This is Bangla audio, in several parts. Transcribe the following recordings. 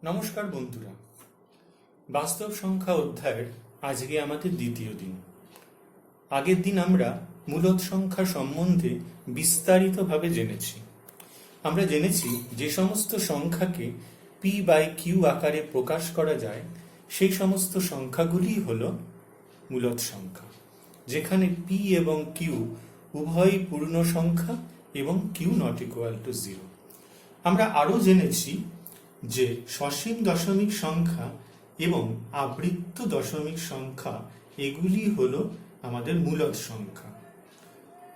নমস্কার বন্ধুরা, বাস্তব সংখ্যা অধ্যায়ের আজকে আমাদের দ্বিতীয় দিন। আগের দিন আমরা মূলদ সংখ্যা সম্বন্ধে বিস্তারিতভাবে জেনেছি। আমরা জেনেছি যে সমস্ত সংখ্যাকে পি বাই কিউ আকারে প্রকাশ করা যায় সেই সমস্ত সংখ্যাগুলি হল মূলদ সংখ্যা, যেখানে পি এবং কিউ উভয়ই পূর্ণ সংখ্যা এবং কিউ নট ইকুয়াল টু 0। আমরা আরও জেনেছি যে সসীম দশমিক সংখ্যা এবং আবৃত্ত দশমিক সংখ্যা এগুলি হলো আমাদের মূলদ সংখ্যা।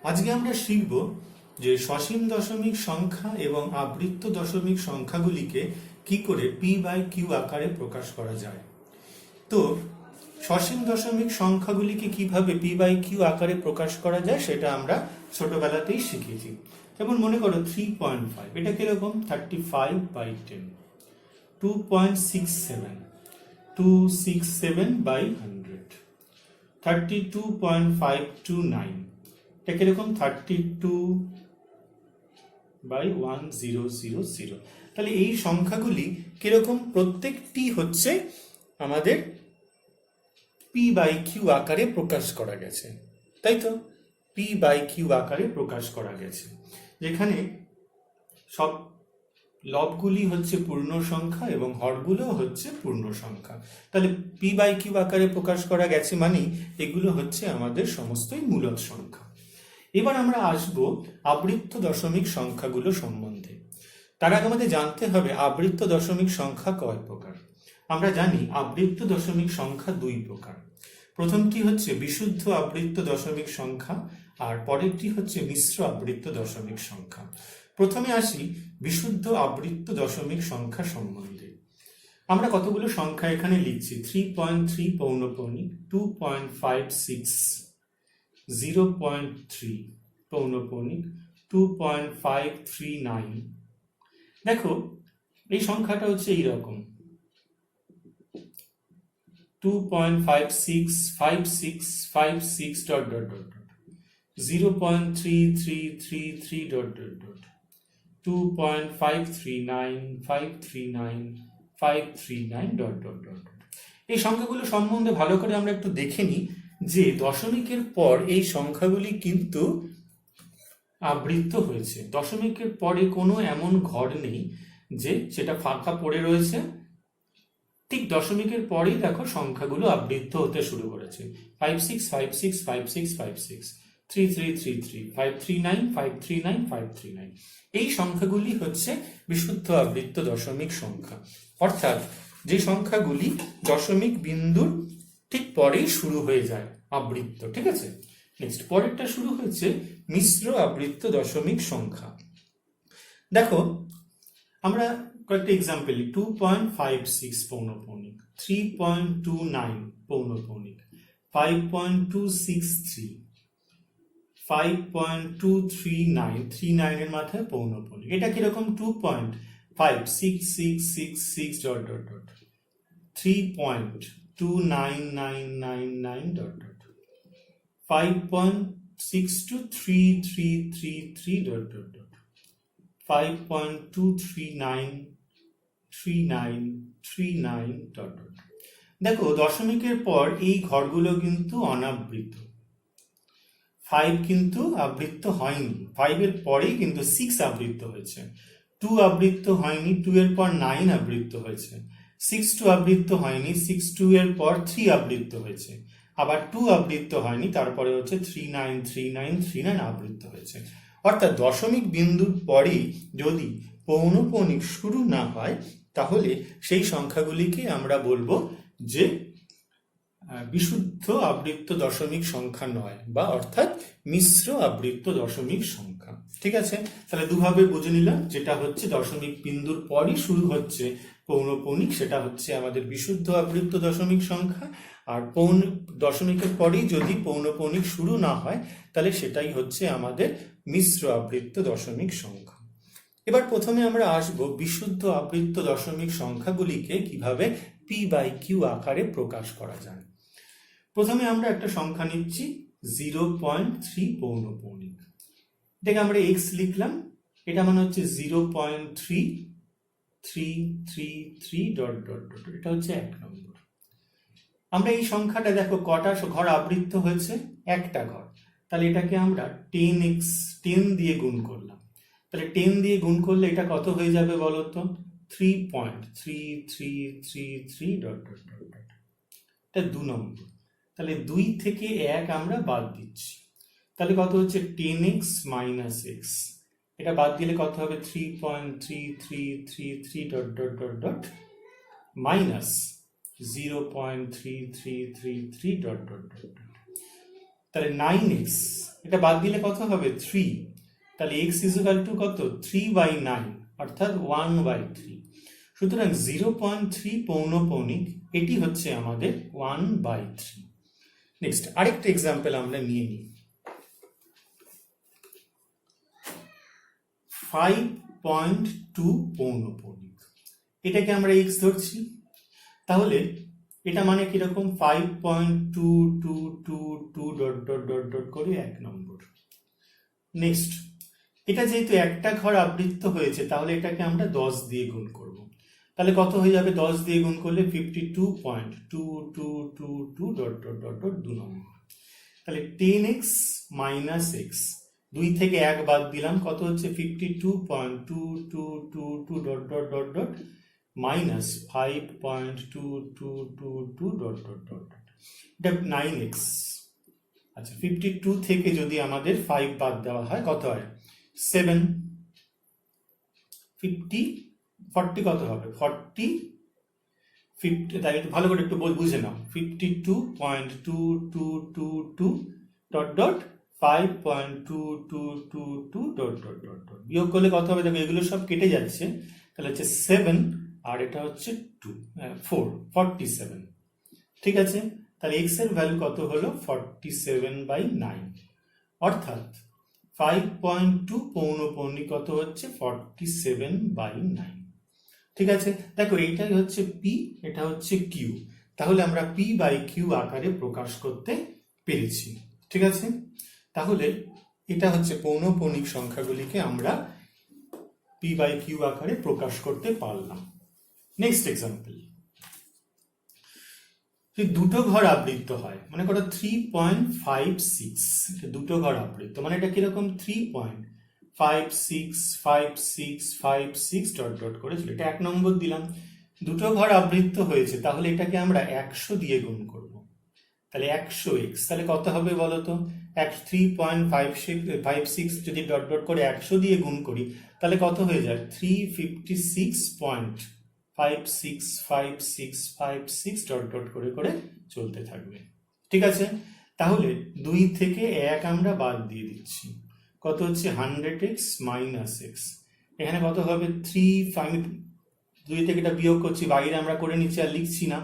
আজকে আমরা শিখব যে সসীম দশমিক সংখ্যা এবং আবৃত্ত দশমিক সংখ্যাগুলিকে কি করে পি বাই কিউ আকারে প্রকাশ করা যায়। তো সসীম দশমিক সংখ্যাগুলিকে কিভাবে পি বাই কিউ আকারে প্রকাশ করা যায় সেটা আমরা ছোটবেলাতেই শিখেছি। যেমন মনে করো 3.5, এটা কিরকম? 35/10, 2.67, 267/100, 32.529, এটা কিরকম? 32/1000। তাহলে এই সংখ্যাগুলি কিরকম? প্রত্যেকটি হচ্ছে আমাদের পি বাই কিউ আকারে প্রকাশ করা গেছে, তাই তো? পি বাই কিউ আকারে প্রকাশ করা গেছে, যেখানে সব লবগুলি হচ্ছে পূর্ণ সংখ্যা এবং হরগুলো হচ্ছে পূর্ণ সংখ্যা। তাহলে পি বাই কিউ আকারে প্রকাশ করা গেছে মানে এগুলো হচ্ছে আমাদের সমস্তই মূলদ সংখ্যা। এবার আমরা আসব আবৃত্ত দশমিক সংখ্যাগুলো সম্বন্ধে। তার আগে আমাদের জানতে হবে আবৃত্ত দশমিক সংখ্যা কয় প্রকার। আমরা জানি আবৃত্ত দশমিক সংখ্যা দুই প্রকার। প্রথমটি হচ্ছে বিশুদ্ধ আবৃত্ত দশমিক সংখ্যা আর পরেরটি হচ্ছে মিশ্র আবৃত্ত দশমিক সংখ্যা। প্রথমে আসি বিশুদ্ধ আবৃত্ত দশমিক সংখ্যা সম্বন্ধে। আমরা কতগুলো সংখ্যা এখানে লিখছি: 3.3 পৌনঃপৌনিক, 2.56, 0.3 পৌনঃপৌনিক, 2.539। দেখো এই সংখ্যাটা হচ্ছে এইরকম: 2.56, 56, 56 ... 0.3333 ... 2.539, 539, 539 ... এই সংখ্যাগুলো সম্বন্ধে ভালো করে আমরা একটু দেখে নিই যে দশমিকের পর এই সংখ্যাগুলি কিন্তু আবৃত্ত হয়েছে। দশমিকের পরে কোনো এমন ঘর নেই যে সেটা ফাঁকা পড়ে রয়েছে। ঠিক দশমিকের পরেই দেখো সংখ্যাগুলো আবৃত্ত হতে শুরু করেছে। 56, 56, 56, 56, 3333, 539, 539, 539। এই সংখ্যাগুলি হচ্ছে বিশুদ্ধ আবৃত্ত দশমিক সংখ্যা, অর্থাৎ যে সংখ্যাগুলি দশমিক বিন্দুর ঠিক পরেই শুরু হয়ে যায় আবৃত্ত। ঠিক আছে, নেক্সট পরেরটা শুরু হচ্ছে মিশ্র আবৃত্ত দশমিক সংখ্যা। দেখো আমরা কয়েকটা এক্সাম্পল: 2.56 পৌনঃপৌনিক, 3.29 পৌনঃপৌনিক, 5.263, 5.239, 39 এর মাথায় পৌনঃপৌনিক। এটা কিরকম? 2.566666 ... 3.29999 ... 5.62333 ... 5.2393939 ... দেখো দশমিকের পর এই ঘরগুলো কিন্তু অনাবৃত। 5 কিন্তু আবৃত্ত হয়নি, 5 এর পরেই কিন্তু 6 আবৃত্ত হয়েছে। 2 আবৃত্ত হয়নি, 2 এর পর 9 আবৃত্ত হয়েছে। 6 আবৃত্ত হয়নি, 6 এর পর 3 আবৃত্ত হয়েছে। আবার 2 আবৃত্ত হয়নি, তারপরে হচ্ছে 393939 আবৃত্ত হয়েছে। অর্থাৎ দশমিক বিন্দুর পরেই যদি পৌনঃপৌনিক শুরু না হয় তাহলে সেই সংখ্যাগুলিকে আমরা বলবো যে বিশুদ্ধ আবৃত্ত দশমিক সংখ্যা নয়, বা অর্থাৎ মিশ্র আবৃত্ত দশমিক সংখ্যা। ঠিক আছে, তাহলে দুভাবে বুঝে নিলাম। যেটা হচ্ছে দশমিক বিন্দুর পরই শুরু হচ্ছে পৌনঃপৌনিক, সেটা হচ্ছে আমাদের বিশুদ্ধ আবৃত্ত দশমিক সংখ্যা। আর দশমিকের পরেই যদি পৌনঃপৌনিক শুরু না হয় তাহলে সেটাই হচ্ছে আমাদের মিশ্র আবৃত্ত দশমিক সংখ্যা। এবার প্রথমে আমরা আসব বিশুদ্ধ আবৃত্ত দশমিক সংখ্যাগুলিকে কিভাবে পি বাই কিউ আকারে প্রকাশ করা যায়। প্রথমে আমরা একটা সংখ্যা নিচ্ছি 0.3 পৌনঃপৌনিক। এটাকে আমরা x লিখলাম, এটা মানে হচ্ছে 0.3 3 3 3 ডট ডট ডট, এটা হচ্ছে 1 নম্বর। আমরা এই সংখ্যাটা দেখো কটা ঘর আবৃত্ত হয়েছে, একটা ঘর, তাহলে এটাকে আমরা 10x 10 দিয়ে গুণ করলাম, তাহলে 10 দিয়ে গুণ করলে এটা কত হয়ে যাবে বলো তো, 3.3333 ডট ডট ডট ডট, এটা 2 নম্বর। তাহলে 2 থেকে 1 আমরা বাদ দিচ্ছি, তাহলে কত হচ্ছে 10x মাইনাস এক্স, এটা বাদ দিলে কত হবে 3.3333 dot dot dot dot minus 0.3333 dot dot dot, তাহলে 9x, এটা বাদ দিলে কত হবে 3, তাহলে x ইকুয়াল টু কত 3/9 অর্থাৎ 1/3, সুতরাং 0.3 পৌনঃপৌনিক, এটি হচ্ছে আমাদের 1/3। নেক্সট আরেকটা এক্সাম্পল আমরা নিয়ে নিই, 5.2 পৌনঃপৌনিক, এটাকে আমরা x ধরছি, তাহলে এটা মানে কিরকম 5.2222 ডট ডট ডট ডট করে 1 নম্বর। নেক্সট, এটা যেহেতু একটা ঘর আবৃত্ত হয়েছে, তাহলে এটাকে আমরা 10 দিয়ে গুণ করব, তাহলে কত হয়ে যাবে 10 দিয়ে গুণ করলে 52.2222 ডট ডট ডট ডট 2 নম্বর। তাহলে 10x মাইনাস এক্স, 2 থেকে 1 বাদ দিলাম, কত হচ্ছে 52.2222 dot dot dot dot minus 5.2222 dot dot dot dot, এটা 9x। আচ্ছা, 52 থেকে যদি আমাদের 5 বাদ দেওয়া হয় কত হয় 7, 40 কত হবে 40, তাই একটু ভালো করে একটু বুঝে নাও, 52.2222 dot dot 5.2222 dot dot dot dot, বিয়োগ করলে কত হবে দেখো, এগুলো সব কেটে যাচ্ছে, তাহলে হচ্ছে 7 আর এটা হচ্ছে 4, 47। ঠিক আছে, তাহলে x এর ভ্যালু কত হলো 47/9, অর্থাৎ 5.2 পৌনঃপৌনিক কত হচ্ছে 47/9। ঠিক আছে, দেখো এইটাই হচ্ছে p, এটা হচ্ছে q, তাহলে আমরা p/q আকারে প্রকাশ করতে পেরেছি। ঠিক আছে, তাহলে এটা হচ্ছে পৌনঃপৌনিক সংখ্যাগুলিকে আমরা p/q আকারে প্রকাশ করতে পারলাম। নেক্সট এক্সাম্পল, দুটো ঘর আবৃত্ত হয়, মনে করো 3.56, দুটো ঘর আবৃত্ত মানে এটা কিরকম 3.565656 ডট ডট করেছিল, এটা 1 নম্বর দিলাম। দুটো ঘর আবৃত্ত হয়েছে, তাহলে এটাকে আমরা 100 দিয়ে গুণ করব, তাহলে 100x, তাহলে কত হবে বলো তো, 3.56 যদি ডট ডট করে 100 দিয়ে গুণ করি, তাহলে কত হয়ে যায় 356.565656 ডট ডট করে করে চলতে থাকবে। ঠিক আছে, তাহলে 2 থেকে 1 আমরা বাদ দিয়ে দিচ্ছি, কত হচ্ছে 100x মাইনাস এক্স, এখানে কত হবে 2 থেকে এটা বিয়োগ করছি, বাইরে আমরা করে নিচ্ছি আর লিখছি না,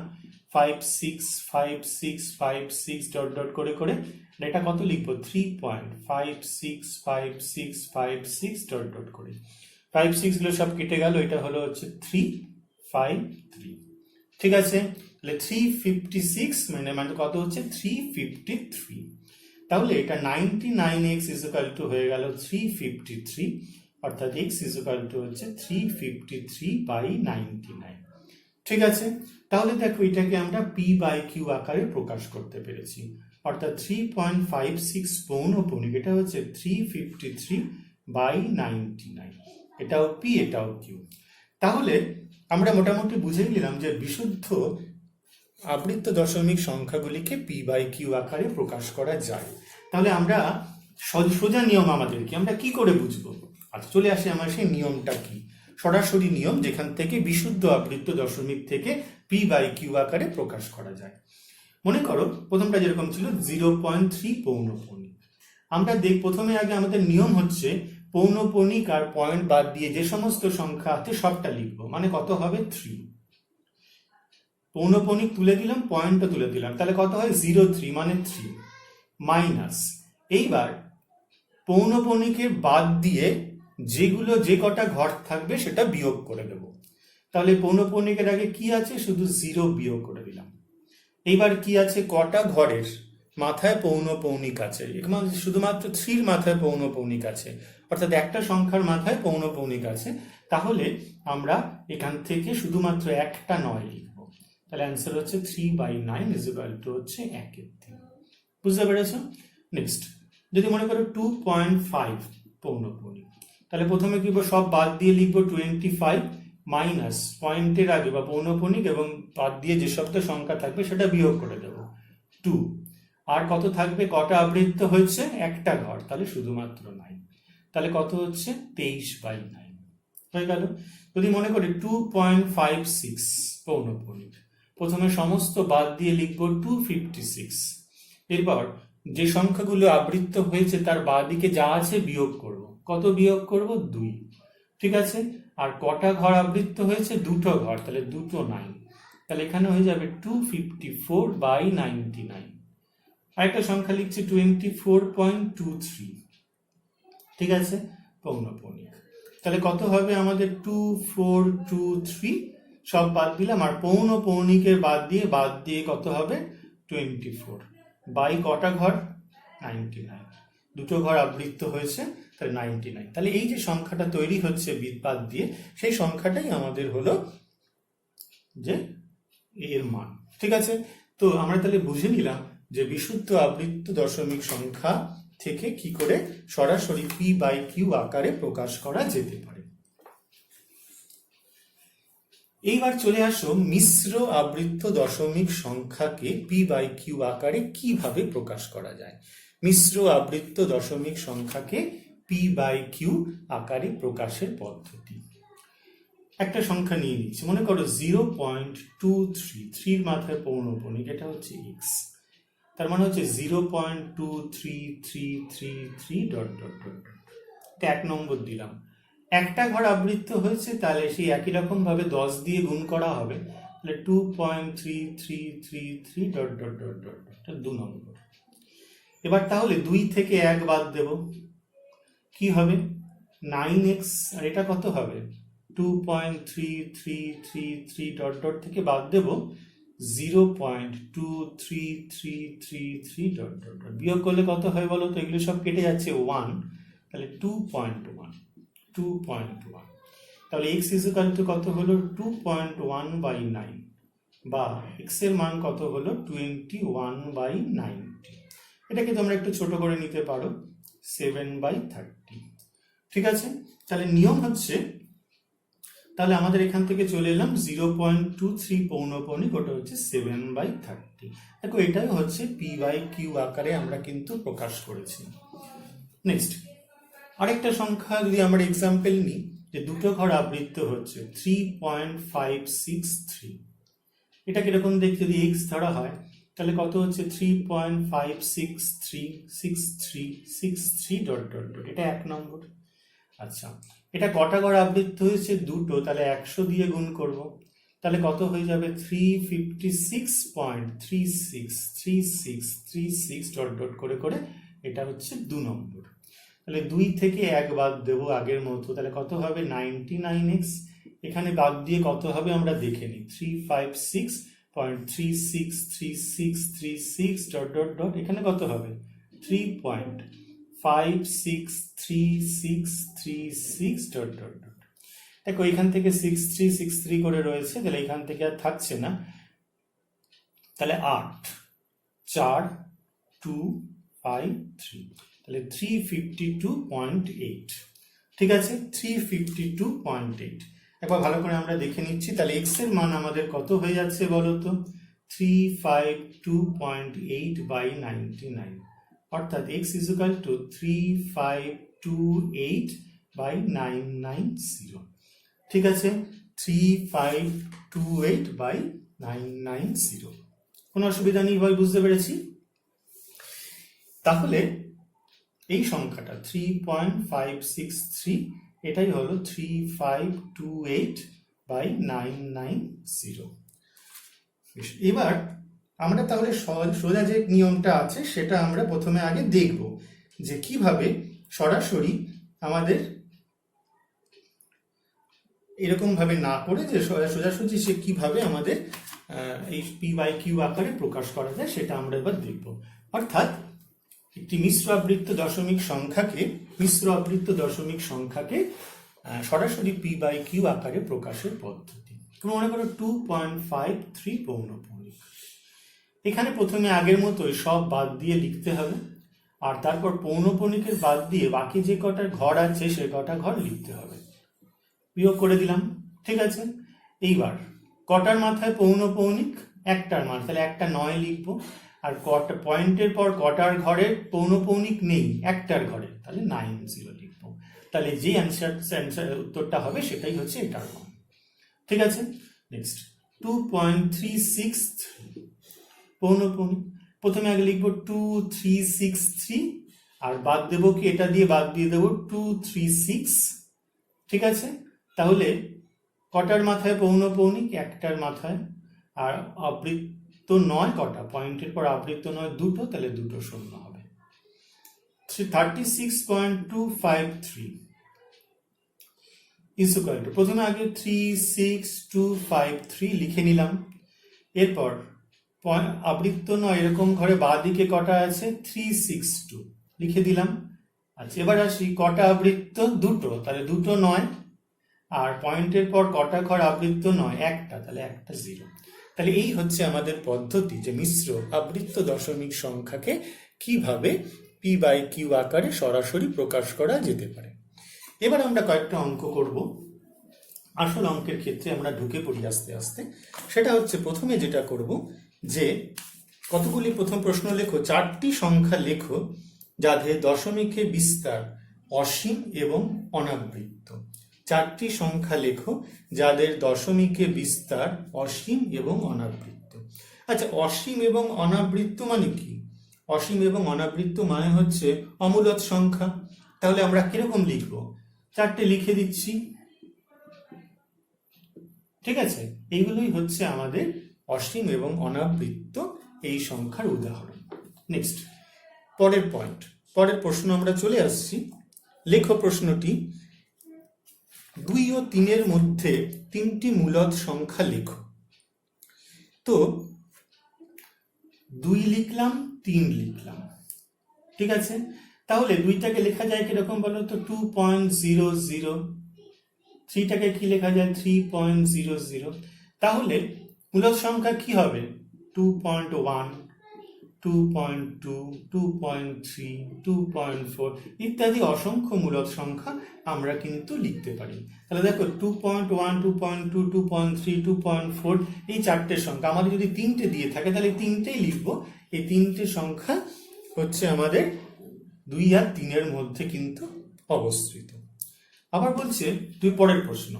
565656 ডট ডট করে করে এটা কত লিখবো 3.565656 ডট ডট করে, 5 6 গুলো সব কেটে গেল, এটা হলো হচ্ছে 353। ঠিক আছে, তাহলে 356 মানে কত হচ্ছে 353, তাহলে এটা 99x ইকুয়াল টু হয়ে গেল 353, অর্থাৎ x ইকুয়াল টু হচ্ছে 353/99। ঠিক আছে, তাহলে দেখো এটাকে আমরা p/q আকারে প্রকাশ করতে পেরেছি, অর্থাৎ 3.56 পৌনঃপৌনিক, এটা হচ্ছে 353/99, এটাও p এটাও q। তাহলে আমরা মোটামুটি বুঝে নিলাম যে বিশুদ্ধ আবৃত্ত দশমিক সংখ্যাগুলিকে p/q আকারে প্রকাশ করা যায়। তাহলে আমরা সোজা নিয়ম আমাদের কি, আমরা কি করে বুঝবো, আচ্ছা চলে আসে আমার সেই নিয়মটা কি, সরাসরি নিয়ম যেখান থেকে বিশুদ্ধ আবৃত্ত দশমিক থেকে p/q আকারে প্রকাশ করা যায়। মনে করো প্রথমটা যেরকম ছিল 0.3 পৌনঃপৌনিক, আমরা প্রথমে আগে আমাদের নিয়ম হচ্ছে পৌনঃপৌনিক আর পয়েন্ট বাদ দিয়ে যে সমস্ত সংখ্যা আছে সবটা লিখবো, মানে কত হবে 3, পৌনঃপৌনিক তুলে দিলাম, পয়েন্টও তুলে দিলাম, তাহলে কত হয় 0.3 মানে 3 মাইনাস, এইবার পৌনঃপৌনিকের বাদ দিয়ে যেগুলো যে কটা ঘর থাকবে সেটা বিয়োগ করে দেব, তাহলে পৌনঃপৌনিকের আগে কি আছে শুধু 0 বিয়োগ করে দিলাম, এইবার কি আছে কটা ঘরের মাথায় পৌনঃপৌনিক আছে, শুধুমাত্র 3 মাথায় পৌনঃপৌনিক আছে, অর্থাৎ একটা সংখ্যার মাথায় পৌনঃপৌনিক আছে, তাহলে আমরা এখান থেকে শুধুমাত্র একটা 9 লিখব। তাহলে অ্যান্সার হচ্ছে 3/9 হচ্ছে 1/3। বুঝতে পেরেছ? নেক্সট, যদি মনে করো 2.5 পৌনঃপুনিক, তাহলে প্রথমে কি সব বাদ দিয়ে লিখবো 25 মাইনাস পয়েন্টের আগে বা পৌনঃপুনিক এবং বাদ দিয়ে যে শব্দ সংখ্যা থাকবে সেটা বিয়োগ করে দেব 2। আর কত থাকবে? কটা আবৃত্ত হয়েছে? একটা ঘর, তাহলে শুধুমাত্র 9। তাহলে কত হচ্ছে? 23/9 হয়ে গেল। যদি মনে করি 2.56 পৌনঃপুনিক, প্রথমে সমস্ত বাদ দিয়ে লিখবো 256। এরপর যে সংখ্যাগুলো আবৃত্ত হয়েছে তার বাঁদিকে যা আছে বিয়োগ করব। কত বিয়োগ করব? 2। ঠিক আছে। আর কটা ঘর আবৃত্ত হয়েছে? দুটো ঘর, তাহলে দুটো 9। তাহলে এখানে হয়ে যাবে 254/99। আরেকটা সংখ্যা লিখছি 24.23। ঠিক আছে, পৌনঃপুনিক। তাহলে কত হবে আমাদের? 2423 সব বাদ দিলাম, আর পৌনঃপুনিকের বাদ দিয়ে কত হবে? 24 বাই কটা ঘর? 99। দুটো ঘর আবৃত্ত হয়েছে, তাহলে 99। তাহলে এই যে সংখ্যাটা তৈরি হচ্ছে বাদ দিয়ে, সেই সংখ্যাটাই আমাদের হলো যে এর মান। ঠিক আছে, তো আমরা তাহলে বুঝে নিলাম যে বিশুদ্ধ আবৃত্ত দশমিক সংখ্যা থেকে কি করে সরাসরি p/q আকারে প্রকাশ করা যেতে পারে। এইবার চলে আসো মিশ্র আবৃত্ত দশমিক সংখ্যাকে p/q আকারে কিভাবে প্রকাশ করা যায়। মিশ্র আবৃত্ত দশমিক সংখ্যাকে p/q আকারে প্রকাশের পদ্ধতি। একটা সংখ্যা নিয়ে নিচ্ছি, মনে করো 0.23, 3 এর মাথায় পৌনঃপুনিক, এটা হচ্ছে x। তার মানে হচ্ছে 0.233333 ডট ডট ডট ডট। এটা 1 নম্বর দিলাম। একটা ঘর আবৃত্ত হয়েছে, তাহলে সেই একই রকম ভাবে 10 দিয়ে গুণ করা হবে, তাহলে 2.3333 ডট ডট ডট ডট। এটা 2 নম্বর। এবার তাহলে 2 থেকে 1 বাদ দেব, কি হবে? 9x। আর এটা কত হবে? 2.3333 ডট ডট থেকে বাদ দেব 0.23333 ডট ডট ডট। বিয়োগ করলে কত হয় বলো তো? এগুলো সব কেটে যাচ্ছে 1, তাহলে 2.1। তাহলে x ইকুয়াল টু কত হলো? 2.1/9, বা x এর মান কত হলো? 21/90। এটাকে তোমরা একটু ছোট করে নিতে পারো, 7/30। ঠিক আছে, তাহলে নিয়ম হচ্ছে, তাহলে আমাদের এখান থেকে চলে এলাম 0.23 পৌনঃপুনিক, ওটা হচ্ছে 7/30। দেখো এটাই হচ্ছে p/q আকারে আমরা কিন্তু প্রকাশ করেছি। নেক্সট, আরেকটা সংখ্যা যদি আমরা এক্সাম্পল নিই, যে দুটো ঘর আবৃত্ত হচ্ছে 3.563। এটা কিরকম দেখতে? যদি x ধরা হয়, তাহলে কত হচ্ছে? 3.5636363 ডট ডট ডট। এটা 1 নম্বর। আচ্ছা, এটা কটা ঘর আবৃত্ত হয়েছে? দুটো, তাহলে 100 দিয়ে গুণ করব, তাহলে কত হয়ে যাবে? 356.363636 ডট ডট করে করে। এটা হচ্ছে 2 নম্বর। তাহলে 2 থেকে 1 বাদ দেবো আগের মতো, তাহলে কত হবে? 99x। এখানে বাদ দিয়ে কত হবে আমরা দেখে নিই, 356.363636 ডট ডট ডট। এখানে কত হবে? 3.5636636 ডট ডট ডট। দেখো এখান থেকে 6363 করে রয়েছে, তাহলে এখান থেকে আর থাকছে না, তাহলে 8 4 2 5 3, তাহলে 352.8। ঠিক আছে, 352.8। একবার ভালো করে আমরা দেখে নিচ্ছি, তাহলে x এর মান আমাদের কত হয়ে যাচ্ছে বলো তো? 352.8/99, অর্থাৎ x ইকুয়াল টু 3528/990। ঠিক আছে, 3528/990। কোনো অসুবিধা নেই ভাই, বুঝতে পেরেছি? তাহলে এই সংখ্যাটা 3.563, এটাই হলো 3528/990। এবার আমরা তাহলে সোজা যে নিয়মটা আছে সেটা আমরা প্রথমে আগে দেখব, যে কিভাবে সরাসরি আমাদের এরকম ভাবে না করে যে সোজাসুজি সে কিভাবে আমাদের এই p/q আকারে প্রকাশ করা যায় সেটা আমরা এবার দেখব। অর্থাৎ একটি মিশ্র আবৃত্ত দশমিক সংখ্যাকে সরাসরি p/q আকারে প্রকাশের পদ্ধতি। মনে করো 2.53 পৌনঃপুনিক। এখানে প্রথমে আগের মতোই সব বাদ দিয়ে লিখতে হবে, আর তারপর পৌনঃপুনিকের বাদ দিয়ে বাকি যে কটা ঘর আছে সে কটা ঘর লিখতে হবে। বিয়োগ করে দিলাম, ঠিক আছে। এইবার কটার মাথায় পৌনঃপুনিক? একটার মাথায়, তাহলে একটা 9 লিখবো। আর কটা পয়েন্টের পর কটার ঘরে পৌনঃপুনিক নেই? একটার ঘরে, তাহলে 90 লিখবো। তাহলে যে অ্যান্সার উত্তরটা হবে সেটাই হচ্ছে এটার মান, ঠিক আছে। নেক্সট 2.363 পৌনঃপুনিক। প্রথমে আগে লিখবো 2363, আর বাদ দেবো কি? এটা দিয়ে বাদ দিয়ে দেবো 236, ঠিক আছে। তাহলে কটার মাথায় পৌনঃপুনিক? একটার মাথায়। আর আবৃত্ত 9 কটা? পয়েন্টের পর আবৃত্ত 9 দুটো, তাহলে দুটো শূন্য হবে। 36.253 ইজ ইকুয়াল টু, প্রথমে আগে 36253 লিখে নিলাম। এরপর আবৃত্ত 9 এরকম ঘরে বাঁ দিকে কটা আছে? 362 লিখে দিলাম। আচ্ছা, এবার আসি কটা আবৃত্ত? দুটো, তাহলে দুটো 9। আর পয়েন্টের পর কটা ঘর আবৃত্ত 9? একটা, তাহলে একটা 0। তাহলে এই হচ্ছে আমাদের পদ্ধতি যে মিশ্র আবৃত্ত দশমিক সংখ্যাকে কিভাবে p/q আকারে সরাসরি প্রকাশ করা যেতে পারে। এবার আমরা কয়েকটা অঙ্ক করব। আসল অঙ্কের ক্ষেত্রে আমরা ঢুকে পড়ি আস্তে আস্তে। সেটা হচ্ছে প্রথমে যেটা করব যে কতগুলি, প্রথম প্রশ্ন লেখো 4টি সংখ্যা লেখো যাদের দশমিকে বিস্তার অসীম এবং অনাবৃত্ত। 4টি সংখ্যা লেখো যাদের দশমিকে বিস্তার অসীম এবং অনাবৃত্ত। আচ্ছা, অসীম এবং অনাবৃত্ত মানে কি? অসীম এবং অনাবৃত্ত মানে হচ্ছে অমূলদ সংখ্যা। তাহলে আমরা কিরকম লিখবো? 4টে লিখে দিচ্ছি, ঠিক আছে। এইগুলোই হচ্ছে আমাদের অসীম এবং অনাবৃত্ত এই সংখ্যার উদাহরণ। নেক্সট, পরের পয়েন্ট, পরের প্রশ্ন আমরা চলে আসছি। লেখো প্রশ্নটি, 2 ও 3-এর মধ্যে 3টি মূলদ সংখ্যা লেখো। তো 2 লিখলাম, 3 লিখলাম, ঠিক আছে। তাহলে 2টাকে লেখা যায় কিরকম বলো তো? 2.00। 3টাকে কি লেখা যায়? 3.00। তাহলে মূলদ সংখ্যা কি হবে? 2.1, 2.2, 2.3, 2.4 ইত্যাদি অসংখ্য মূলদ সংখ্যা আমরা কিন্তু লিখতে পারি। তাহলে দেখো 2.1, 2.2, 2.3, 2.4 এই 4টে সংখ্যা আমাদের যদি 3টে দিয়ে থাকে তাহলে 3টেই লিখবো। এই 3টে সংখ্যা হচ্ছে আমাদের 2 আর 3-এর মধ্যে কিন্তু অবস্থিত। আবার বলছে পরের প্রশ্ন,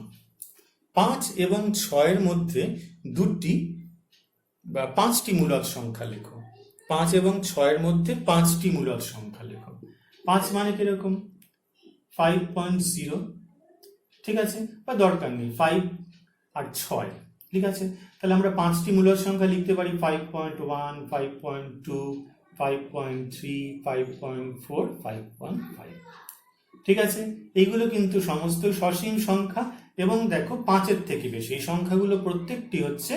5 এবং 6-এর মধ্যে 5টি মূলদ সংখ্যা লেখো। 5 এবং 6-এর মধ্যে 5টি মূলদ সংখ্যা লেখো। 5 মানে কিরকম? 5.0, ঠিক আছে, বা দরকার নেই, 5 আর 6, ঠিক আছে। তাহলে আমরা 5টি মূলদ সংখ্যা লিখতে পারি, 5.1, 5.2, 5.3, 5.4, 5.5, ঠিক আছে। এইগুলো কিন্তু সমস্ত সসীম সংখ্যা এবং দেখো 5-এর থেকে বেশি। এই সংখ্যাগুলো প্রত্যেকটি হচ্ছে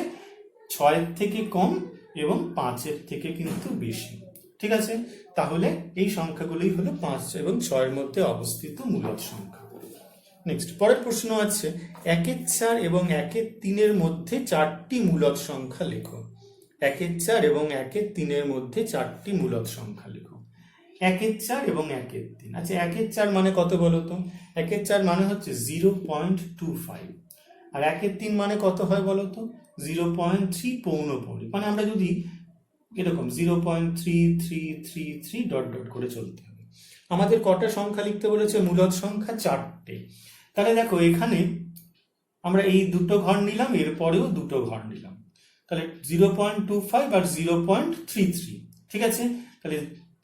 6-এর থেকে কম এবং 5-এর থেকে কিন্তু বেশি, ঠিক আছে। তাহলে এই সংখ্যাগুলোই হলো 5 এবং 6-এর মধ্যে অবস্থিত মূলদ সংখ্যা। নেক্সট, পরের প্রশ্ন আছে 1/4 এবং 1/3-এর মধ্যে 4টি মূলদ সংখ্যা লেখো। 1/4 এবং 1/3-এর মধ্যে 4টি মূলদ সংখ্যা লেখো। 1/4 এবং 1/3। আচ্ছা, 1/4 মানে কত বলো তো? 1/4 মানে হচ্ছে 0.25, আর 1/3 মানে কত হয় বলো তো? 0.3 পৌনঃপুনিক। মানে আমরা যদি এরকম 0.3333 ডট ডট করে চলতে হবে। আমাদের কটা সংখ্যা লিখতে বলেছে? মূলদ সংখ্যা 4টে। তাহলে দেখো এখানে আমরা এই দুটো ঘর নিলাম, এরপরেও দুটো ঘর নিলাম, তাহলে 0.25 আর 0.33, ঠিক আছে। তাহলে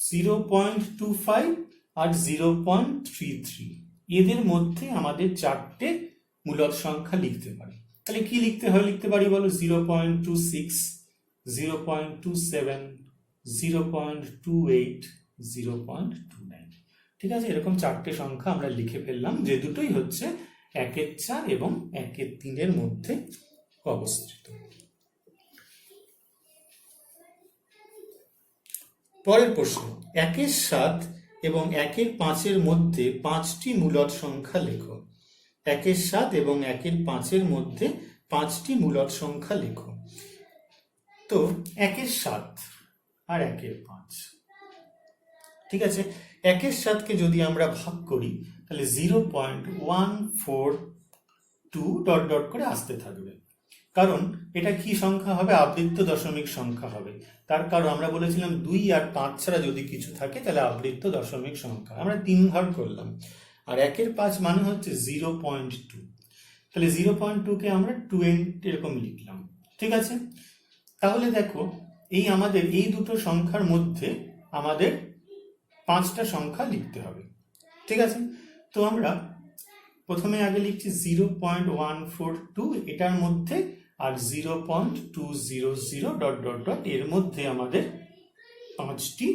0.25 আর 0.33 এদের মধ্যে আমাদের 4টে মূলদ সংখ্যা লিখতে পারি। তাহলে কি লিখতে পারি বলো? 0.26, 0.27, 0.28, 0.29, ঠিক আছে। এরকম 4টে সংখ্যা আমরা লিখে ফেললাম, যে দুটোই হচ্ছে 1/4 এবং 1/3-এর মধ্যে অবস্থিত। পরের প্রশ্ন, 1/7 এবং 1/5-এর মধ্যে 5টি মূলদ সংখ্যা লেখো। 1-এর 7 এবং 1-এর 5-এর মধ্যে 5টি মূলদ সংখ্যা লেখো। তো 1-এর 7 আর 1-এর 5, ঠিক আছে। 1-এর 7কে যদি আমরা ভাগ করি তাহলে 0.142 ডট ডট করে আসতে থাকবে, কারণ এটা কি সংখ্যা হবে? আবৃত্ত দশমিক সংখ্যা হবে। তার কারণ আমরা বলেছিলাম 2 আর 5 ছাড়া যদি কিছু থাকে তাহলে আবৃত্ত দশমিক সংখ্যা। আমরা 3 ঘর করলাম, আর 1-এর 5 মানে হচ্ছে 0.2, তাহলে 0.2কে আমরা 20 এরকম লিখলাম, ঠিক আছে। তাহলে দেখো এই আমাদের এই দুটো সংখ্যার মধ্যে আমাদের 5টা সংখ্যা লিখতে হবে, ঠিক আছে। তো আমরা প্রথমে আগে লিখছি 0.142 এটার মধ্যে, আর 0.200 ডট ডট ডট এর মধ্যে আমাদের 5টি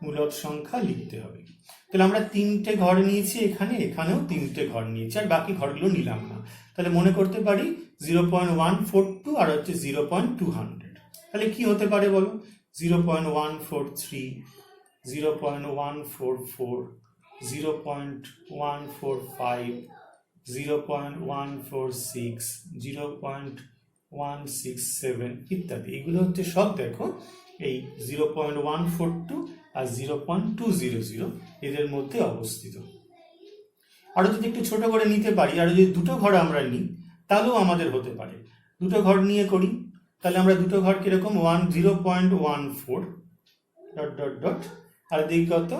মূলদ সংখ্যা লিখতে হবে। তাহলে আমরা 3টে ঘর নিয়েছি, এখানেও 3টে ঘর নিয়েছি, আর বাকি ঘরগুলো নিলাম না। তাহলে মনে করতে পারি 0.142 আর হচ্ছে 0.200। তাহলে কি হতে পারে বলো? 0.143, 0.144, 0.145, 0.146, 0.167 ইত্যাদি। এগুলো হচ্ছে সব দেখো এই 0.142 আর 0.200 এদের মধ্যে অবস্থিত। আরো যদি একটু ছোট করে নিতে পারি, আর যদি দুটো ঘর আমরা নিই তাহলেও আমাদের হতে পারে। দুটো ঘর নিয়ে করি, তাহলে আমরা দুটো ঘর কিরকম 0.14 ডট ডট ডট, আর দিকে কত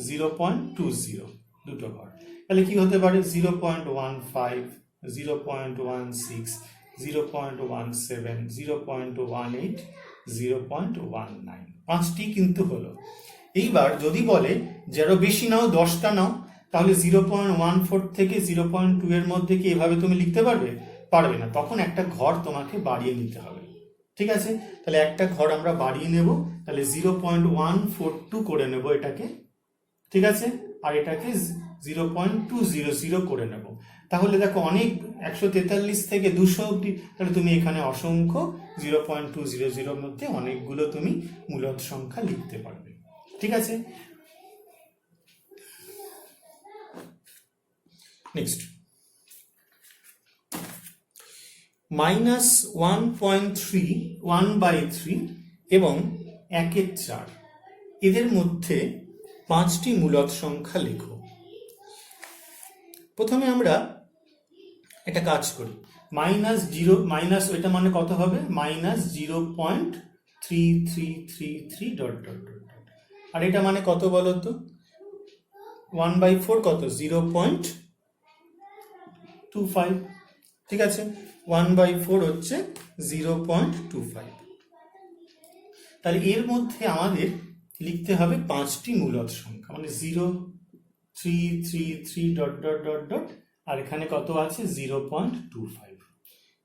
0.20 দুটো ঘর। তাহলে কি হতে পারে? 0.15, 0.16, 0.17, 0.18, 0.19, 5টি কিন্তু হলো। এইবার যদি বলে যে আরো বেশি নাও, 10টা নাও, তাহলে 0.14 থেকে 0.2 এর মধ্যে কি এভাবে তুমি লিখতে পারবে? পারবে না, তখন একটা ঘর তোমাকে বাড়িয়ে নিতে হবে, ঠিক আছে। তাহলে একটা ঘর আমরা বাড়িয়ে নেব, তাহলে 0.142 করে নেব এটাকে, ঠিক আছে, আর এটাকে 0.200 করে নেব। তাহলে দেখো অনেক 143 থেকে 200 অব্দি, তাহলে তুমি এখানে অসংখ্য 0.200 মধ্যে অনেকগুলো তুমি মূলদ সংখ্যা লিখতে পারবে, ঠিক আছে। নেক্সট, -1.3, 1/3 এবং 1-এর 4 এদের মধ্যে 5টি মূলদ সংখ্যা লেখো। প্রথমে আমরা একটা কাজ করি, -0 এটা মানে কত হবে? -0.3333 ডট ডট ডট, আর এটা মানে কত বলো তো? 1/4 কত? 0.25, ঠিক আছে। 1/4 হচ্ছে 0.25। তাহলে এর মধ্যে আমাদের লিখতে হবে 5টি মূলদ সংখ্যা, মানে 0.333 ডট ডট ডট ডট, আর এখানে কত আছে? 0.25।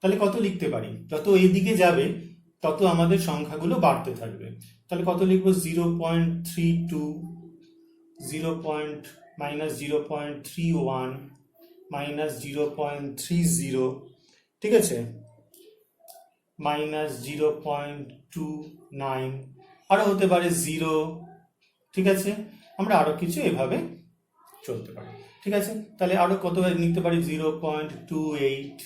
তাহলে কত লিখতে পারি? যত এইদিকে যাবে তত আমাদের সংখ্যাগুলো বাড়তে থাকবে। তাহলে কত লিখবো? 0.32, -0.31, -0.30, ঠিক আছে, -0.29, আরো হতে পারে 0, ঠিক আছে। আমরা আরো কিছু এভাবে চলতে পারি, ঠিক আছে। তাহলে আরো কত নিতে পারি? 0.28,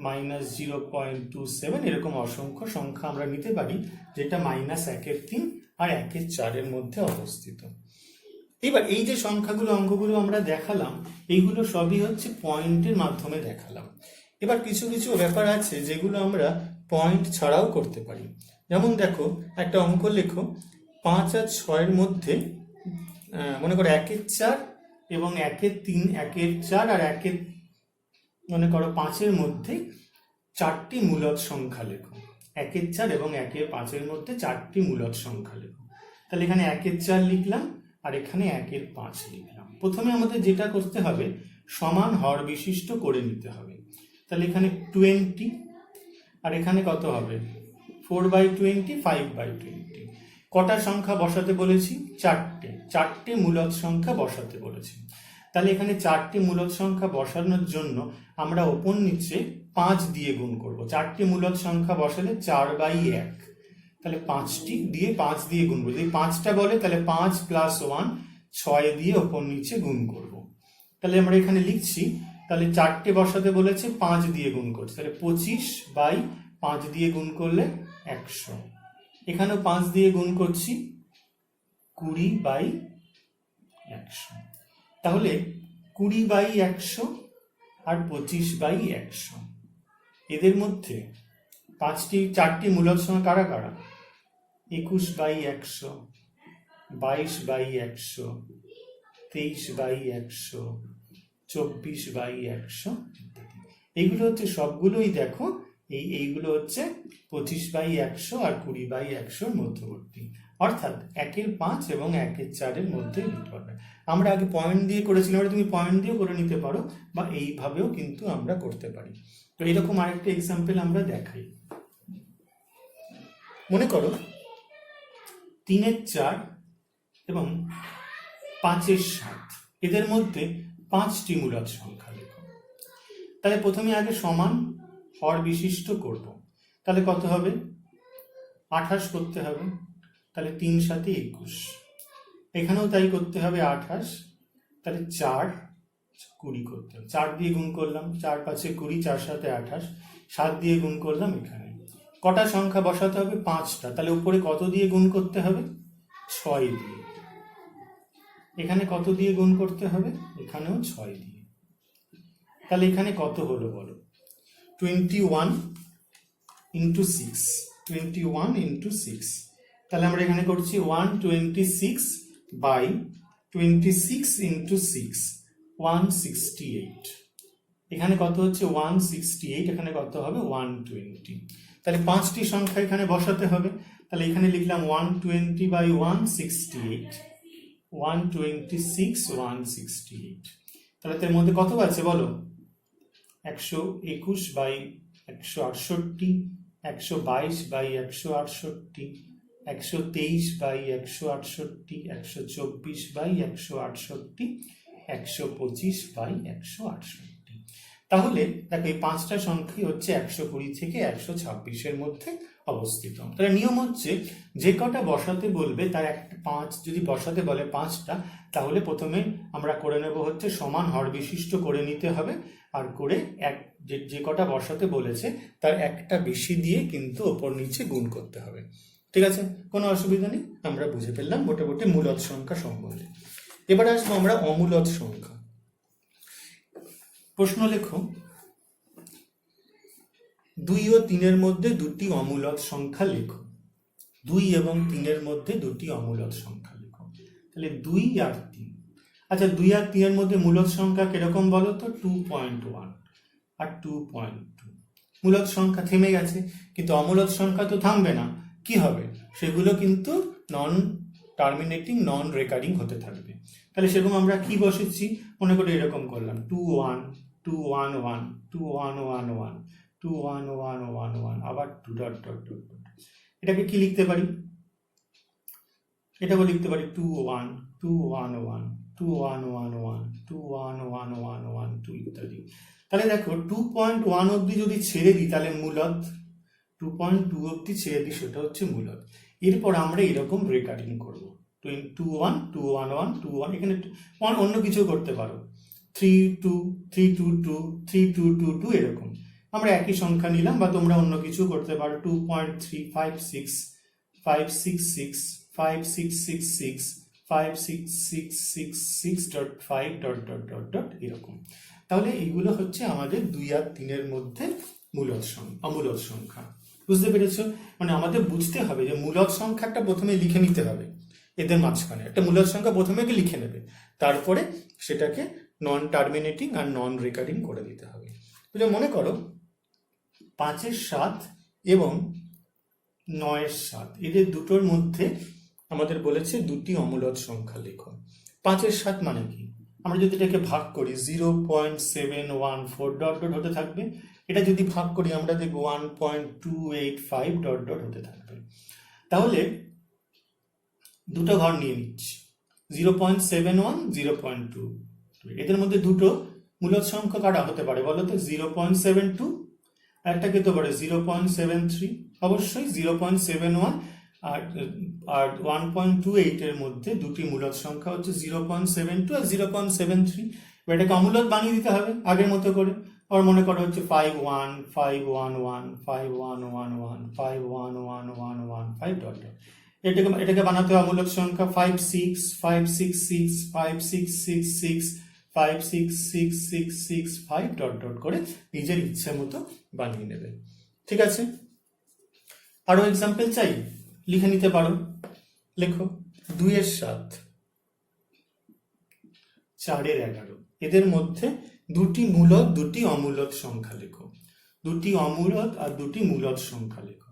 -0.27, এরকম অসংখ্য সংখ্যা আমরা নিতে পারি, যেটা -1-এর 3 আর 1-এর 4 মধ্যে অবস্থিত। এবার এই যে সংখ্যাগুলো, অঙ্কগুলো আমরা দেখালাম, এইগুলো সবই হচ্ছে পয়েন্টের মাধ্যমে দেখালাম। এবার কিছু কিছু ব্যাপার আছে যেগুলো আমরা পয়েন্ট ছাড়াও করতে পারি। যেমন দেখো, একটা অঙ্ক লেখো, 5 আর 6-এর মধ্যে মনে করো 1-এর 4 এবং 1-এর 3, 1-এর 4 আর 1-এর মনে করো 5-এর মধ্যে 4টি মূলদ সংখ্যা লেখো। 1-এর 4 এবং 1-এর 5-এর মধ্যে 4টি মূলদ সংখ্যা লেখো। তাহলে এখানে 1-এর 4 লিখলাম, আর এখানে 1-এর 5 লিখলাম। প্রথমে আমাদের যেটা করতে হবে, সমান হর বিশিষ্ট করে নিতে হবে। তাহলে এখানে 20, আর এখানে কত হবে? 4/20, 5/20। কটা সংখ্যা বসাতে বলেছি? 4টে মূলদ সংখ্যা বসাতে বলেছি। তাহলে এখানে 4টি মূলদ সংখ্যা বসানোর জন্য আমরা ওপর নিচে 5 দিয়ে গুণ করব। 4টি মূলদ সংখ্যা বসালে 4/1, তাহলে 5 দিয়ে গুণ করবো। যদি 5টা বলে তাহলে 5 + 1, 6 দিয়ে ওপর নিচে গুণ করব। তাহলে আমরা এখানে লিখছি, তাহলে 4টে বসাতে বলেছে, 5 দিয়ে গুণ করছি, তাহলে 25/5 দিয়ে গুণ করলে 100। এখানেও 5 দিয়ে গুণ করছি, 20/100। তাহলে 20/100 আর 25/100, এদের মধ্যে 4টি মূলদ সংখ্যা কারা কারা? 21/100, 22/100, 23/100, 24/100 ইত্যাদি। এইগুলো হচ্ছে সবগুলোই দেখো এইগুলো হচ্ছে 25/100 আর 20/100 মধ্যবর্তী, অর্থাৎ 1-এর 5 এবং 1-এর 4-এর মধ্যে নিতে পারবে। আমরা আগে পয়েন্ট দিয়ে করেছিলাম, তুমি পয়েন্ট দিয়েও করে নিতে পারো বা এইভাবেও কিন্তু আমরা করতে পারি। তো এরকম আরেকটা এক্সাম্পল আমরা দেখাই। মনে করো 3-এর 4 এবং 5-এর 7, এদের মধ্যে 5টি মূলদ সংখ্যা লেখো। তাহলে প্রথমে আগে সমান হর বিশিষ্ট করব। তাহলে কত হবে? 28 করতে হবে। তাহলে 3 × 7 = 21। এখানেও তাই করতে হবে 28। তাহলে 4 20 করতে হবে। 4 দিয়ে গুণ করলাম, 4 × 5 = 20, 4 × 7 = 28, 7 দিয়ে গুণ করলাম। এখানে কটা সংখ্যা বসাতে হবে? 5টা। তাহলে উপরে কত দিয়ে গুণ করতে হবে? 6 দিয়ে। এখানে কত দিয়ে গুণ করতে হবে? এখানেও 6 দিয়ে। তাহলে এখানে কত হলো বলো? 21 × 6, 21 × 6। তাহলে আমরা এখানে করছি 126/26 × 6, 168। এখানে কত হচ্ছে? 168। এখানে কত হবে? 120। তাহলে 5টি সংখ্যা এখানে বসাতে হবে। তাহলে এখানে লিখলাম 120/168, 126, 168। তাহলে তার মধ্যে কত আছে বলো? 121/168, 122/168, 123/168, 124/168, 125/168। তাহলে দেখো এই 5টা সংখ্যাই হচ্ছে 120 থেকে 126-এর মধ্যে অবস্থিত। তাহলে নিয়ম হচ্ছে যে কটা বসাতে বলবে তার 5 যদি বসাতে বলে 5টা, তাহলে প্রথমে আমরা করে নেব হচ্ছে সমান হর বিশিষ্ট করে নিতে হবে, আর করে যে কটা বসাতে বলেছে তার একটা বেশি দিয়ে কিন্তু ওপর নিচে গুণ করতে হবে। ঠিক আছে, কোনো অসুবিধা নেই। আমরা বুঝে ফেললাম মোটামুটি মূলদ সংখ্যা সম্বন্ধে। এবার আসবো আমরা অমূলদ সংখ্যা। প্রশ্ন লেখো 2 ও 3-এর মধ্যে 2টি অমূলদ সংখ্যা লেখো। 2 এবং 3-এর মধ্যে 2টি অমূলদ সংখ্যা লেখো। তাহলে 2 আর 3। আচ্ছা, 2 আর 3-এর মধ্যে মূলদ সংখ্যা কিরকম বলো তো? 2.1 আর 2.2। মূলদ সংখ্যা থেমে গেছে, কিন্তু অমূলদ সংখ্যা তো থামবে না। কি হবে? সেগুলো কিন্তু নন টার্মিনেটিং, নন রেকারিং হতে থাকবে। তাহলে সেরকম আমরা কি বসেছি? মনে করে এরকম করলাম 2-1, 2-1-1, 2-1-1-1, 2-1-1-1-1, আবার 2... এটাকে কি লিখতে পারি? এটাকে লিখতে পারি 2-1, 2-1-1, 2-1-1-1, 2-1-1-1-1, 2 ইত্যাদি। তাহলে দেখো 2.1 অবধি যদি ছেড়ে দিই তাহলে মূলদ, 2.2 অবধি ছেড়ে দিই সেটা হচ্ছে মূলদ। এরপর আমরা এরকম রেকারিং করবো 2-1, 2-1-1, 2-1। এখানে অন্য কিছু করতে পারো, 3-2, 3-2-2, 3-2-2-2 এরকম। আমরা একই সংখ্যা নিলাম, বা তোমরা অন্য কিছু করতে পারো 2.356, 566, 5666, 5666.5... এরকম। তাহলে এইগুলো হচ্ছে আমাদের 2 আর 3-এর মধ্যে অমূলদ সংখ্যা। বুঝতে পেরেছ? মানে আমাদের বুঝতে হবে যে মূলদ সংখ্যাটা প্রথমে লিখে নিতে হবে। এদের মাঝখানে একটা মূলদ সংখ্যা প্রথমে লিখে নেবে, তারপরে সেটাকে নন টার্মিনেটিং আর নন রেকারিং করে দিতে হবে। মনে করো 5-এর 7 এবং 9-এর 7, এদের দুটোর মধ্যে আমাদের বলেছে 2টি অমূলদ সংখ্যা লেখো। 5-এর 7 মানে কি? আমরা যদি এটাকে ভাগ করি 0.714... হতে থাকবে। এটা যদি ভাগ করি আমরা দেখব 1.285... হতে থাকবে। তাহলে দুটো ঘর নিয়ে নিচ্ছি, 0.71, 0.2। এদের মধ্যে দুটো মূলদ সংখ্যা কাটা হতে পারে বলো তো? 0.72, একটা খেতে পারে 0.73। অবশ্যই 0.71 আর 1.28 এর মধ্যে 2টি মূলদ সংখ্যা হচ্ছে 0.72 আর 0.73। এবার এটাকে অমূলদ বানিয়ে দিতে হবে আগের মতো করে। আবার মনে করো হচ্ছে 5 1 5 1 1 5 1 1 1 1 5 ডট ডট। এটাকে বানাতে হবে অমূলদ সংখ্যা 5 6 5 6 6 5 6 6 6 5 6 6 6 6 5 ডট ডট করে নিজের ইচ্ছে মতো বানিয়ে নেবে। ঠিক আছে, আরো এক্সাম্পল চাই, লিখে নিতে পারো। লেখো 2 এর 7, 4 এর 11, এদের মধ্যে দুটি মূলদ দুটি অমূলদ সংখ্যা লেখো। দুটি অমূলদ আর দুটি মূলদ সংখ্যা লেখো।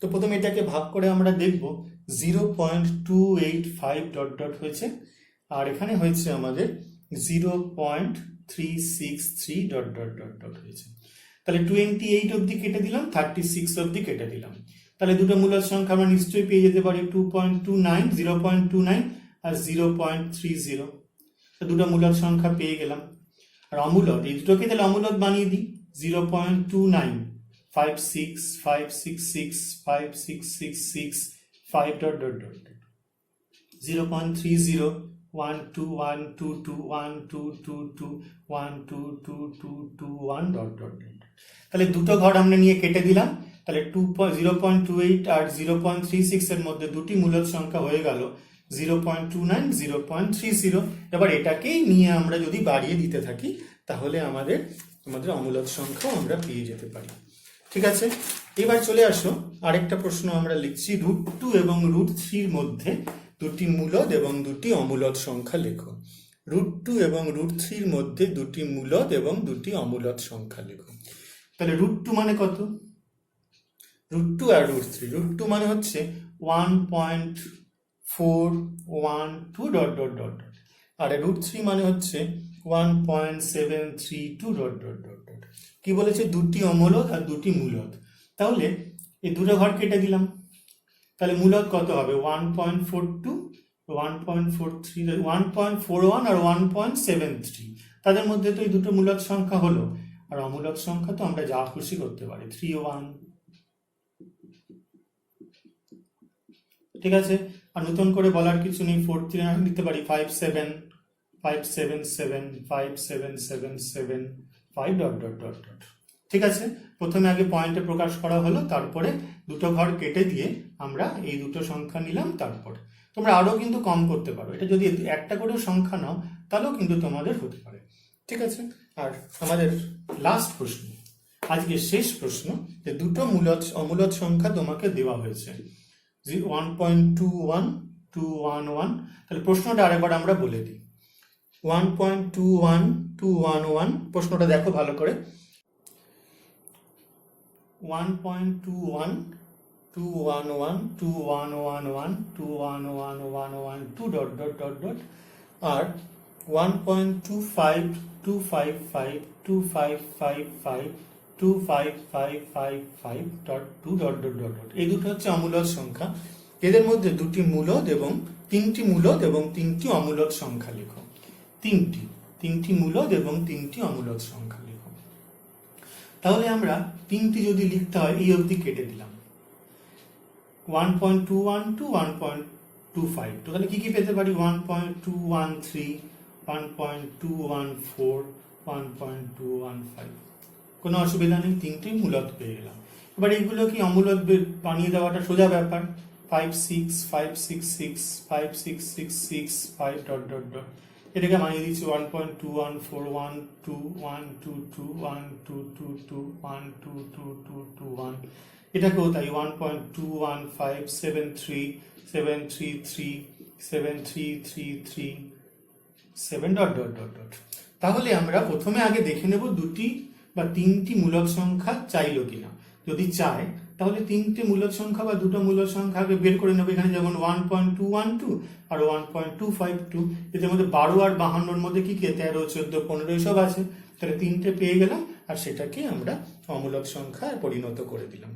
তো প্রথমে এটাকে ভাগ করে আমরা দেখব 0.285 ডট ডট হয়েছে, আর এখানে হয়েছে আমাদের 0.363 ডট ডট ডট ডট হয়েছে। তাহলে 28 অবধি কেটে দিলাম, 36 অবধি কেটে দিলাম। তাহলে দুটো মূলদ সংখ্যা আমরা নিশ্চয়ই পেয়ে যেতে পারি 2.29, 0.29 আর 0.30। দুটো মূলদ সংখ্যা পেয়ে গেলাম। আর অমূলদ, এই দুটোকে তাহলে অমূলদ বানিয়ে দিই। 0.29 5 6 5 6 6 5 6 6 6 5 dot dot dot. 0.30 1 2 1 2 2 1 2 2 2 1 2 2 2 2 1 dot dot dot. তাহলে দুটো ঘর আমরা নিয়ে কেটে দিলাম। তাহলে 0.28 আর 0.36 এর মধ্যে দুটি মূলদ সংখ্যা হয়ে গেল 0.29 0.30। এবার এটাকেই নিয়ে আমরা যদি বাড়িয়ে দিতে থাকি তাহলে আমাদের অমূলদ সংখ্যাও আমরা পেয়ে যেতে পারি। ঠিক আছে, এবার চলে আসো আরেকটা প্রশ্ন আমরা লিখছি। √2 এবং √3 মধ্যে দুটি মূলদ এবং দুটি অমূলদ সংখ্যা লেখো। √2 এবং √3 মধ্যে দুটি মূলদ এবং দুটি অমূলদ সংখ্যা লেখো। তাহলে √2 মানে কত? √2 আর √3, √2 মানে হচ্ছে 1.412 ডট ডট ডট, আর √3 মানে হচ্ছে 1.732 ডট ডট ডট ডট। কি বলেছে? দুটি অমূলদ আর দুটি মূলদ। তাহলে এই দুটো ঘর কেটে দিলাম। তাহলে মূলদ কত হবে? 1.42, 1.43, 1.41 আর 1.73। তাদের মধ্যে তো এই দুটো মূলদ সংখ্যা হলো। আর অমূলদ সংখ্যা তো আমরা যা খুশি করতে পারি, 3 1। ঠিক আছে, আর নতুন করে বলার কিছু নেই। 43 দিতে পারি 5 7 5 7 7 5 7 7 7 5 ডট ডট ডট ডট। ঠিক আছে, প্রথমে আগে পয়েন্টে প্রকাশ করা হলো, তারপরে দুটো ঘর কেটে দিয়ে আমরা এই দুটো সংখ্যা নিলাম। তারপরে তোমরা আরো কিন্তু কম করতে পারো। এটা যদি একটা করে সংখ্যা নাও তাহলেও কিন্তু তোমাদের হতে পারে। ঠিক আছে, আর আমাদের লাস্ট প্রশ্ন, আজকে শেষ প্রশ্ন, যে দুটো অমূলদ সংখ্যা তোমাকে দেওয়া হয়েছে 1.21 211। তাহলে প্রশ্নটা আরেকবার আমরা বলে দিই। 1.21 211, প্রশ্নটা দেখো ভালো করে। 1.21 211 2111 21111 ডট ডট ডট ডট, আর 1.25 255 2555 25555 dot 2 dot dot dot dot. এই দুটো হচ্ছে অমূলদ সংখ্যা। এদের মধ্যে দুটি মূলদ এবং তিনটি মূলদ এবং তিনটি অমূলদ সংখ্যা লেখো। তিনটি মূলদ এবং তিনটি অমূলদ সংখ্যা লেখো। তাহলে আমরা তিনটি যদি লিখতে হয়, এই অবধি কেটে দিলাম। 1.21 to 1.25, তো তাহলে কি কি পেতে পারি? 1.213 1.214 1.215। কোনো অসুবিধা নেই, তিনটেই মূলদ পেয়ে গেলাম। এবার এইগুলো কি অমূলদ বানিয়ে দেওয়াটা সোজা ব্যাপার। 5 6 5 6 6 5 6 6 6 5 ডট ডট ডট। এটাকে বানিয়ে দিচ্ছি 1.214 1 2 1 2 2 1 2 2 2 1 2 2 2 2 1। এটাকেও তাই 1.215 73 733 7333 7 ডট ডট ডট ডট। তাহলে আমরা প্রথমে আগে দেখে নেব দুটি বা তিনটি মূলদ সংখ্যা চাইলো কিনা। যদি চায় তাহলে তিনটে মূলদ সংখ্যা বা দুটো মূলদ সংখ্যা আগে বের করে নেবে। এখানে যেমন 1.212 আর 1.252, এদের মধ্যে 12 আর 52-র মধ্যে কি কি 13 14 15 এসব আছে। তাহলে তিনটে পেয়ে গেলাম, আর সেটাকে আমরা অমূলদ সংখ্যায় পরিণত করে দিলাম।